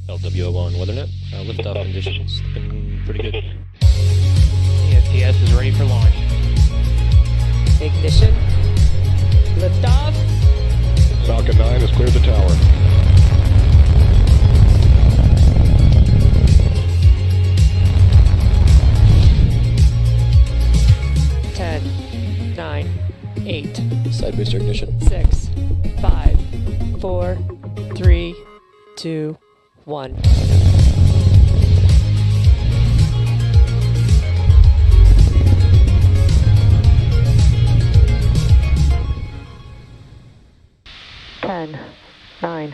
LWO1 WeatherNet. Liftoff conditions looking pretty good. ESPS is ready for launch. Ignition. Liftoff. Falcon 9 has cleared the tower. Ten, 9, 8, Side booster ignition. 6, 5, 4, 3, 2, 1. Ten, 9,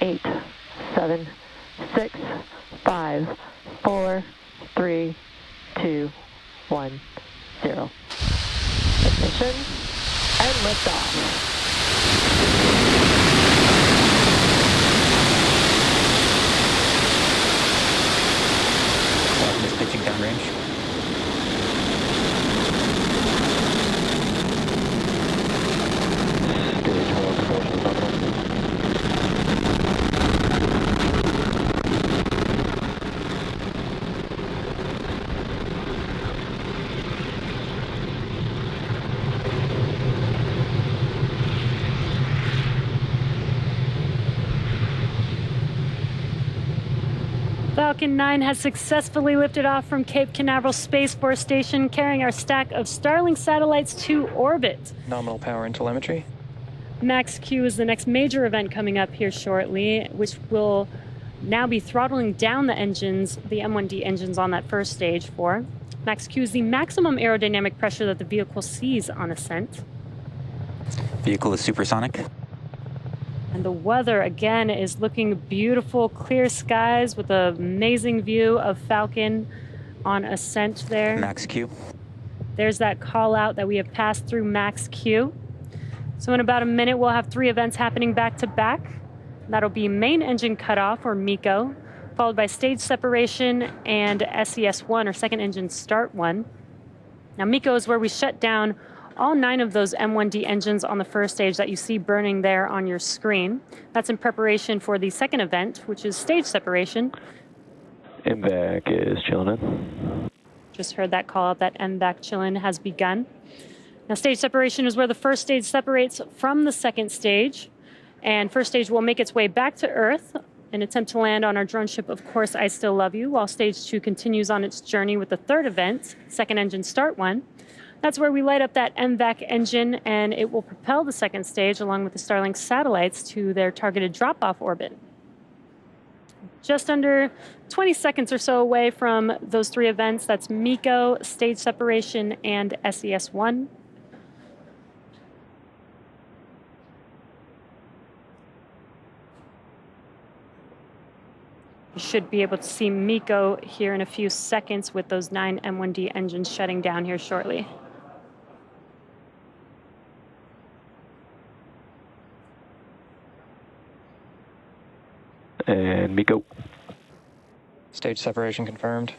8, 7, 6, 5, 4, 3, 2, 1, 0. Ignition and liftoff. Falcon is pitching downrange. Stage 1 propulsion nominal. Falcon 9 has successfully lifted off from Cape Canaveral Space Force Station, carrying our stack of Starlink satellites to orbit. Nominal power and telemetry. Max-Q is the next major event coming up here shortly, which will now be throttling down the engines, the M1D engines on that first stage for. Max-Q is the maximum aerodynamic pressure that the vehicle sees on ascent. Vehicle is supersonic. And the weather, again, is looking beautiful, clear skies with an amazing view of Falcon on ascent there. Max-Q. There's that call out that we have passed through Max-Q. So in about a minute, we'll have 3 events happening back to back. That'll be main engine cutoff, or MECO, followed by stage separation and SES-1, or second engine start 1. Now MECO is where we shut down all 9 of those M1D engines on the first stage that you see burning there on your screen. That's in preparation for the second event, which is stage separation. MVAC is chilling in. Just heard that call out that MVAC chillin' has begun. Now stage separation is where the first stage separates from the second stage, and first stage will make its way back to Earth in an attempt to land on our drone ship, Of Course I Still Love You, while stage 2 continues on its journey with the third event, second engine start 1. That's where we light up that MVAC engine, and it will propel the second stage along with the Starlink satellites to their targeted drop-off orbit. Just under 20 seconds or so away from those 3 events, that's MECO, stage separation, and SES-1. You should be able to see MECO here in a few seconds with those 9 M1D engines shutting down here shortly. And MECO. Stage separation confirmed.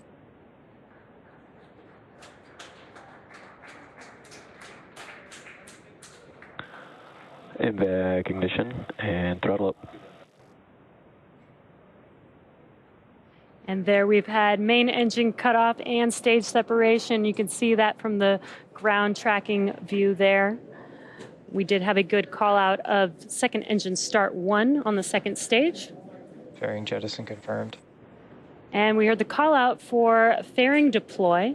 MVAC ignition and throttle up. And there we've had main engine cutoff and stage separation. You can see that from the ground tracking view there. We did have a good call out of second engine start 1 on the second stage. Fairing jettison confirmed. And we heard the call out for fairing deploy.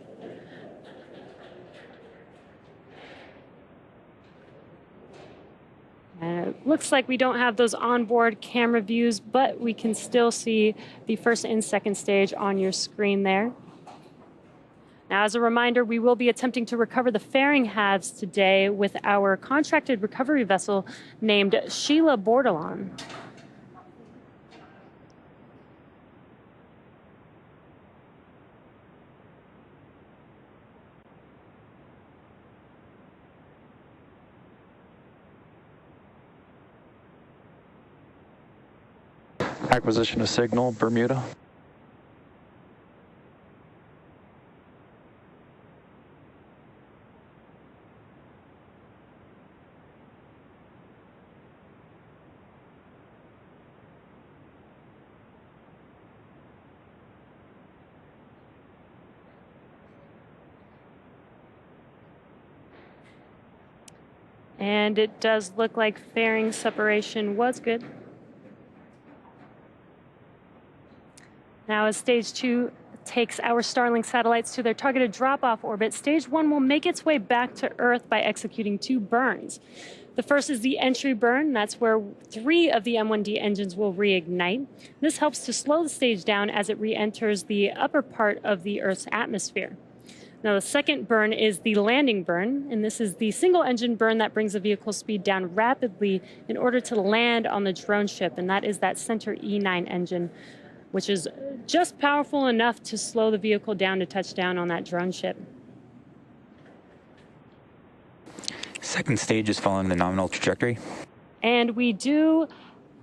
And it looks like we don't have those onboard camera views, but we can still see the first and second stage on your screen there. Now, as a reminder, we will be attempting to recover the fairing halves today with our contracted recovery vessel named Sheila Bordelon. Acquisition of signal, Bermuda. And it does look like fairing separation was good. Now as stage 2 takes our Starlink satellites to their targeted drop-off orbit, stage 1 will make its way back to Earth by executing 2 burns. The first is the entry burn. That's where 3 of the M1D engines will reignite. This helps to slow the stage down as it re-enters the upper part of the Earth's atmosphere. Now the second burn is the landing burn, and this is the single engine burn that brings the vehicle's speed down rapidly in order to land on the drone ship, and that is that center E9 engine, which is just powerful enough to slow the vehicle down to touch down on that drone ship. Second stage is following the nominal trajectory. And we do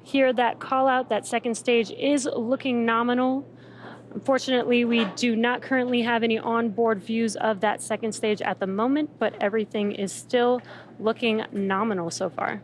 hear that call out that second stage is looking nominal. Unfortunately, we do not currently have any onboard views of that second stage at the moment, but everything is still looking nominal so far.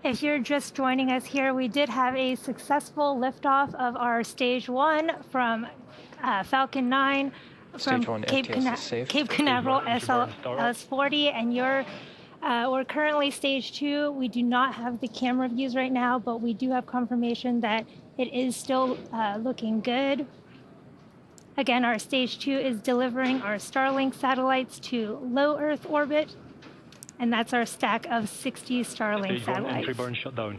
If you're just joining us here, we did have a successful liftoff of our Stage 1 from Falcon 9 from Stage 1 Cape FTS is safe. Canaveral SLS-40, and we're currently Stage 2. We do not have the camera views right now, but we do have confirmation that it is still looking good. Again, our Stage 2 is delivering our Starlink satellites to low Earth orbit, and that's our stack of 60 Starlink satellites. Entry burn shut down.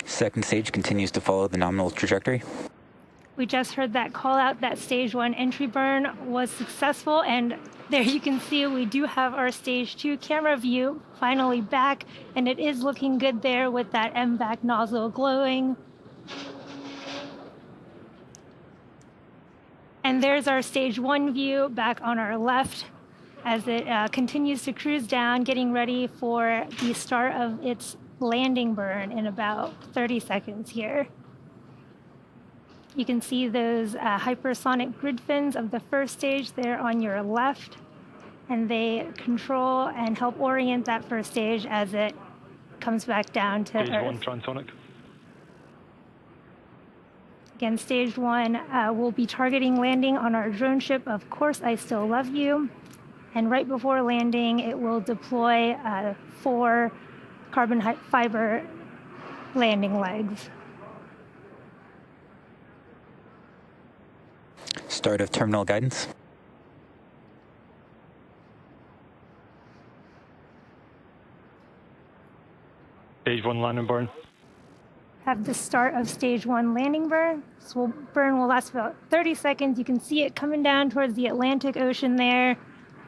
Second stage continues to follow the nominal trajectory. We just heard that call out that Stage 1 entry burn was successful, and there you can see we do have our Stage 2 camera view finally back, and it is looking good there with that MVAC nozzle glowing. And there's our Stage 1 view back on our left as it continues to cruise down, getting ready for the start of its landing burn in about 30 seconds here. You can see those hypersonic grid fins of the first stage there on your left, and they control and help orient that first stage as it comes back down to Stage Earth. 1 transonic. Again, Stage 1 will be targeting landing on our drone ship, Of Course I Still Love You. And right before landing, it will deploy 4 carbon fiber landing legs. Start of terminal guidance. Stage 1 landing burn. Have the start of Stage 1 landing burn. This burn will last about 30 seconds. You can see it coming down towards the Atlantic Ocean there.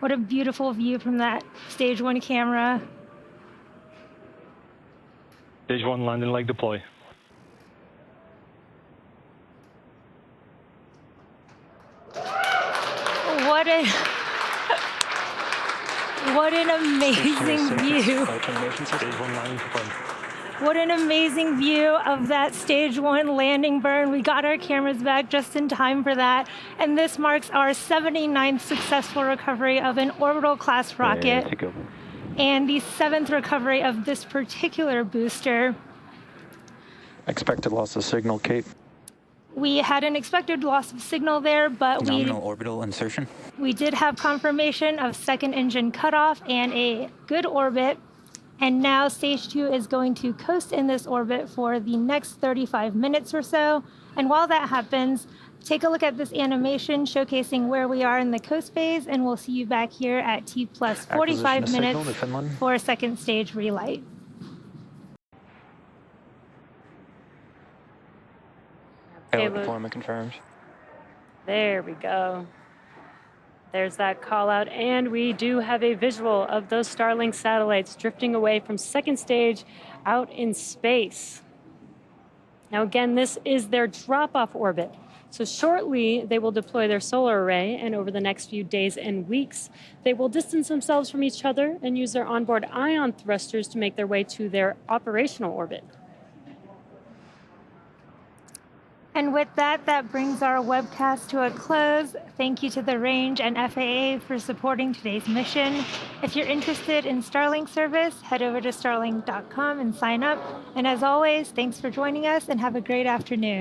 What a beautiful view from that Stage 1 camera. Stage 1 landing leg deploy. What an amazing view. Stage 1 landing confirmed. What an amazing view of that Stage 1 landing burn. We got our cameras back just in time for that. And this marks our 79th successful recovery of an orbital class rocket and the 7th recovery of this particular booster. Expected loss of signal, Kate. We had an expected loss of signal there, but Nominal orbital insertion. we did have confirmation of second engine cutoff and a good orbit. And now stage 2 is going to coast in this orbit for the next 35 minutes or so. And while that happens, take a look at this animation showcasing where we are in the coast phase, and we'll see you back here at T plus 45 minutes for second stage relight. Payload deployment confirmed. There we go. There's that call out, and we do have a visual of those Starlink satellites drifting away from second stage out in space. Now again, this is their drop-off orbit. So shortly, they will deploy their solar array, and over the next few days and weeks, they will distance themselves from each other and use their onboard ion thrusters to make their way to their operational orbit. And with that, that brings our webcast to a close. Thank you to the Range and FAA for supporting today's mission. If you're interested in Starlink service, head over to starlink.com and sign up. And as always, thanks for joining us and have a great afternoon.